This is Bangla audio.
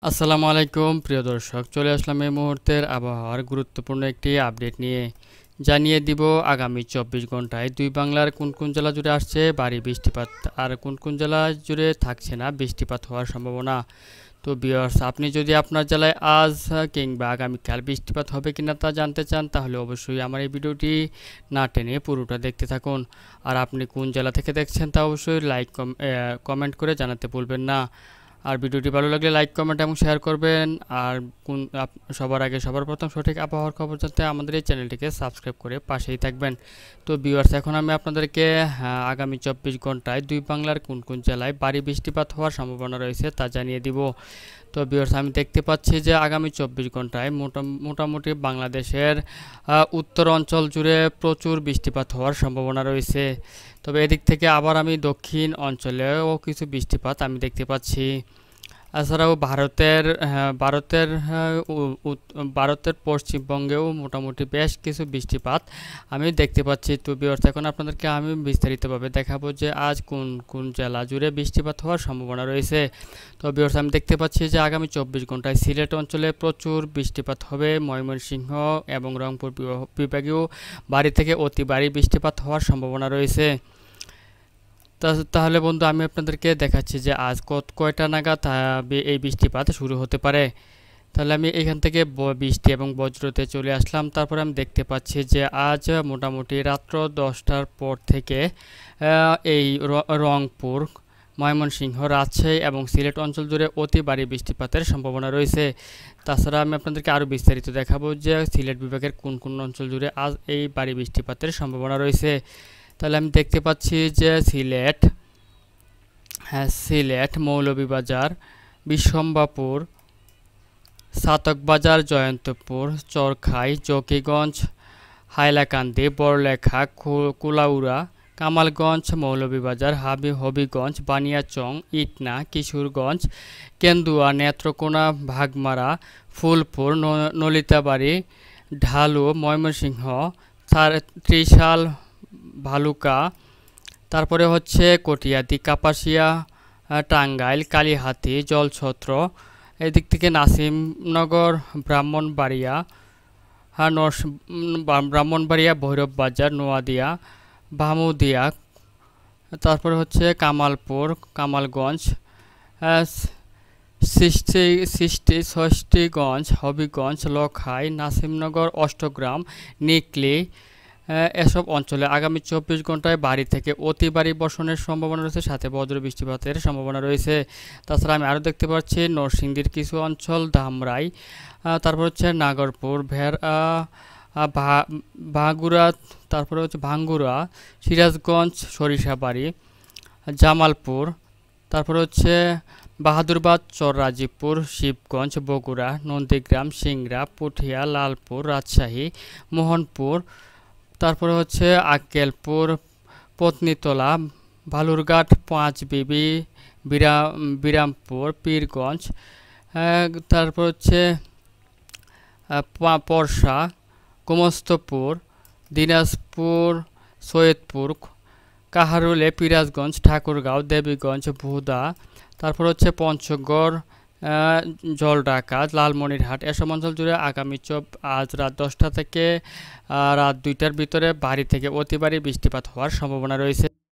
আসসালামু আলাইকুম প্রিয় দর্শক, চলে আসলাম এই মুহূর্তের আবহাওয়ার গুরুত্বপূর্ণ একটি আপডেট নিয়ে। জানিয়ে দিব আগামী 24 ঘন্টায় দুই বাংলার কোন কোন জেলা জুড়ে আসছে ভারী বৃষ্টিপাত, আর কোন কোন জেলা জুড়ে থাকছে না বৃষ্টিপাত হওয়ার সম্ভাবনা। তো ভিউয়ার্স, আপনি যদি আপনার জেলায় আজ কিংবা আগামীকাল বৃষ্টিপাত হবে কিনা তা জানতে চান, তাহলে অবশ্যই আমার এই ভিডিওটি না টেনে পুরোটা দেখতে থাকুন। আর আপনি কোন জেলা থেকে দেখছেন তা অবশ্যই কমেন্ট করে জানাতে ভুলবেন না। আর ভিডিওটি ভালো লাগলে লাইক, কমেন্ট এবং শেয়ার করবেন। আর সবার আগে সবার প্রথম সঠিক আবহাওয়ার খবর জানতে আমাদের এই চ্যানেলটিকে সাবস্ক্রাইব করে পাশেই থাকবেন। তো ভিউয়ার্স, এখন আমি আপনাদেরকে আগামী 24 ঘন্টায় দুই বাংলার কোন কোন জেলায় ভারী বৃষ্টিপাত হওয়ার সম্ভাবনা রয়েছে তা জানিয়ে দিব। তো ভিউয়ার্স, আমি দেখতে পাচ্ছি যে আগামী 24 ঘন্টায় মোটামুটি বাংলাদেশের উত্তর অঞ্চল জুড়ে প্রচুর বৃষ্টিপাত হওয়ার সম্ভাবনা রয়েছে। তবে এদিক থেকে আবার আমি দক্ষিণ অঞ্চলেও কিছু বৃষ্টিপাত আমি দেখতে পাচ্ছি। এছাড়াও ভারতের পশ্চিমবঙ্গেও মোটামুটি বেশ কিছু বৃষ্টিপাত আমি দেখতে পাচ্ছি। তো ভিউয়ার্স, এখন আপনাদেরকে আমি বিস্তারিতভাবে দেখাবো যে আজ কোন কোন জেলা জুড়ে বৃষ্টিপাত হওয়ার সম্ভাবনা রয়েছে। তো ভিউয়ার্স, আমি দেখতে পাচ্ছি যে আগামী 24 ঘন্টায় সিলেট অঞ্চলে প্রচুর বৃষ্টিপাত হবে। ময়মনসিংহ এবং রংপুর বিভাগেও ভারী থেকে অতি ভারী বৃষ্টিপাত হওয়ার সম্ভাবনা রয়েছে। তাহলে বন্ধু, আমি আপনাদেরকে দেখাচ্ছি যে আজ কয়টা নাগাদ এই বৃষ্টিপাত শুরু হতে পারে। তাহলে আমি এখান থেকে বৃষ্টি এবং বজ্রতে চলে আসলাম। তারপরে আমি দেখতে পাচ্ছি যে আজ মোটামুটি রাত্র 10টার পর থেকে এই রংপুর, ময়মনসিংহ, রাজশাহী এবং সিলেট অঞ্চল জুড়ে অতি ভারী বৃষ্টিপাতের সম্ভাবনা রয়েছে। তাছাড়া আমি আপনাদেরকে আরও বিস্তারিত দেখাবো যে সিলেট বিভাগের কোন কোন অঞ্চল জুড়ে আজ এই ভারী বৃষ্টিপাতের সম্ভাবনা রয়েছে। তাহলে আমি দেখতে পাচ্ছি যে সিলেট, মৌলভীবাজার, বিশম্বাপুর, সাতকবাজার, জয়ন্তপুর, চরখাই, জকিগঞ্জ, হাইলাকান্দি, বড়লেখা, কুলাউড়া, কামালগঞ্জ, মৌলভীবাজার, হবিগঞ্জ, বানিয়াচং, ইটনা, কিশোরগঞ্জ, কেন্দুয়া, নেত্রকোনা, ভাগমারা, ফুলপুর, নলিতাবাড়ি, ঢালু, ময়মনসিংহ, ত্রিশাল, ভালুকা, তারপরে হচ্ছে কটিয়াদি, কাপাসিয়া, টাঙ্গাইল, কালিহাতী, জলছত্র, এদিক থেকে নাসিমনগর, ব্রাহ্মণবাড়িয়া, ভৈরব বাজার, নোয়াদিয়া, ভামুদিয়া, তারপরে হচ্ছে কামালপুর, কামালগঞ্জ, ষষ্ঠীগঞ্জ, হবিগঞ্জ, লখাই, নাসিমনগর, অষ্টগ্রাম, নিকলি, এসব অঞ্চলে আগামী 24 ঘন্টায় ভারী থেকে অতি ভারী বর্ষণের সম্ভাবনা রয়েছে, সাথে বজ্র বৃষ্টিপাতের সম্ভাবনা রয়েছে। তাছাড়া আমি আরও দেখতে পাচ্ছি নরসিংদীর কিছু অঞ্চল, ধামরাই, তারপর হচ্ছে নাগরপুর, ভাঙ্গুড়া, তারপরে হচ্ছে ভাঙ্গুড়া, সিরাজগঞ্জ, সরিষাবাড়ি, জামালপুর, তারপরে হচ্ছে বাহাদুরবাদ, চররাজীবপুর, শিবগঞ্জ, বগুড়া, নন্দীগ্রাম, সিংড়া, পুঠিয়া, লালপুর, রাজশাহী, মোহনপুর, তারপরে হচ্ছে আক্কেলপুর, পত্নীতলা, বালুরঘাট, পাঁচবিবি, বিরামপুর, পীরগঞ্জ, তারপর হচ্ছে পরশা, গোমস্তপুর, দিনাজপুর, সৈয়দপুর, কাহারুলে, পিরাজগঞ্জ, ঠাকুরগাঁও, দেবীগঞ্জ, ভুদা, তারপর হচ্ছে পঞ্চগড়, জলঢাকা, লালমনিরহাট, এসব অঞ্চল জুড়ে আগামী আজ রাত 10টা থেকে রাত 2টার ভিতরে ভারী থেকে অতি ভারী বৃষ্টিপাত হওয়ার সম্ভাবনা রয়েছে।